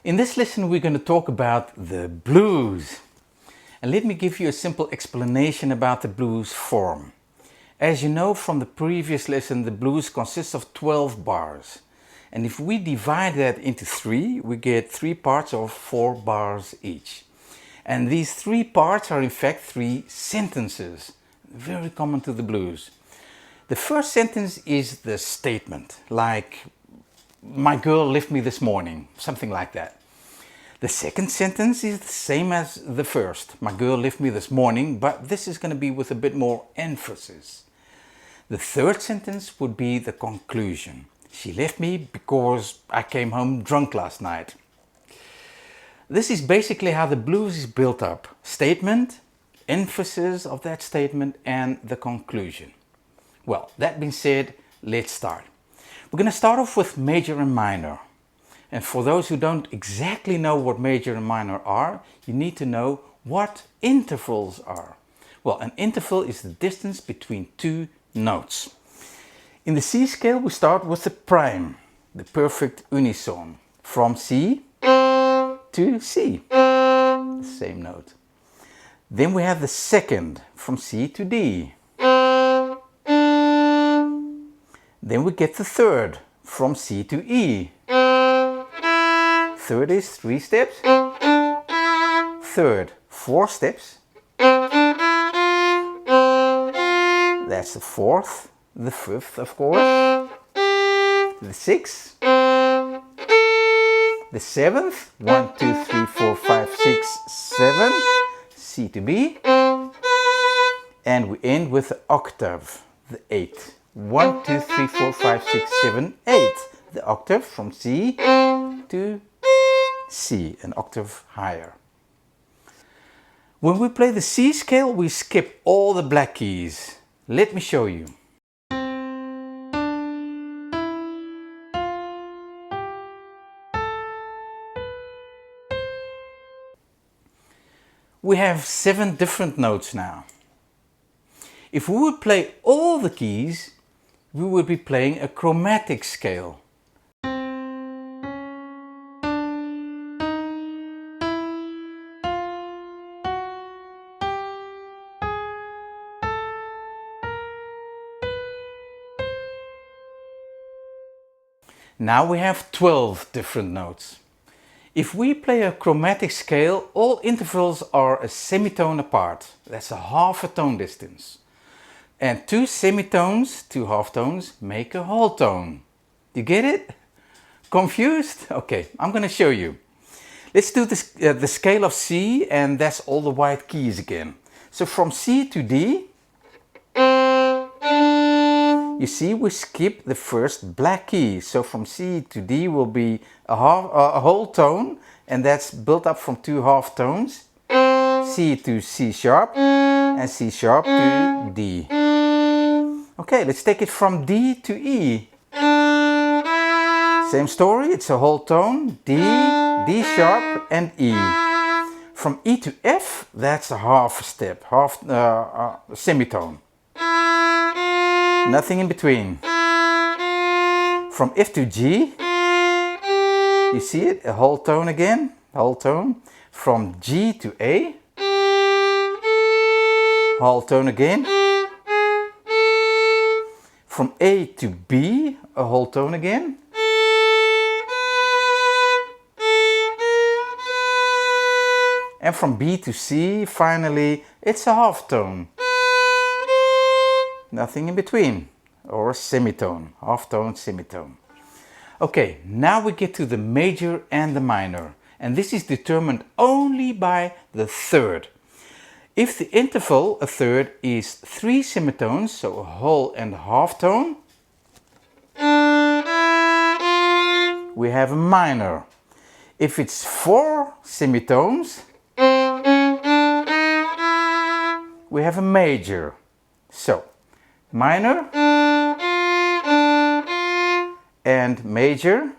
In this lesson we're going to talk about the blues. And let me give you a simple explanation about the blues form. As you know from the previous lesson, the blues consists of 12 bars. And if we divide that into 3, we get 3 parts of 4 bars each. And these 3 parts are in fact 3 sentences, very common to the blues. The first sentence is the statement, like, "My girl left me this morning," something like that. The second sentence is the same as the first. "My girl left me this morning," but this is going to be with a bit more emphasis. The third sentence would be the conclusion. "She left me because I came home drunk last night." This is basically how the blues is built up. Statement, emphasis of that statement, and the conclusion. Well, that being said, let's start. We're going to start off with major and minor. And for those who don't exactly know what major and minor are, you need to know what intervals are. Well, an interval is the distance between 2 notes. In the C scale, we start with the prime, the perfect unison, from C to C, the same note. Then we have the second, from C to D. Then we get the third, from C to E. Third is 3 steps. Third, 4 steps. That's the fourth. The fifth, of course. The sixth. The seventh. 1, 2, 3, 4, 5, 6, 7. C to B. And we end with the octave, the eighth. 1, 2, 3, 4, 5, 6, 7, 8. The octave from C to C, an octave higher. When we play the C scale, we skip all the black keys. Let me show you. We have 7 different notes now. If we would play all the keys, we would be playing a chromatic scale. Now we have 12 different notes. If we play a chromatic scale, all intervals are a semitone apart. That's a half a tone distance. And 2 semitones, 2 half tones, make a whole tone. You get it? Confused? Okay, I'm going to show you. Let's do this, the scale of C, and that's all the white keys again. So from C to D, you see we skip the first black key. So from C to D will be a whole tone, and that's built up from 2 half tones. C to C sharp, and C sharp to D. Okay, let's take it from D to E. Same story, it's a whole tone. D, D sharp, and E. From E to F, that's a half step, half semitone. Nothing in between. From F to G, you see it, a whole tone again, whole tone. From G to A, whole tone again. From A to B, a whole tone again. And from B to C, finally, it's a half tone. Nothing in between, or a semitone, half tone, semitone. Okay, now we get to the major and the minor, and this is determined only by the third. If the interval, a third, is 3 semitones, so a whole and a half tone, we have a minor. If it's 4 semitones, we have a major. So, minor and major,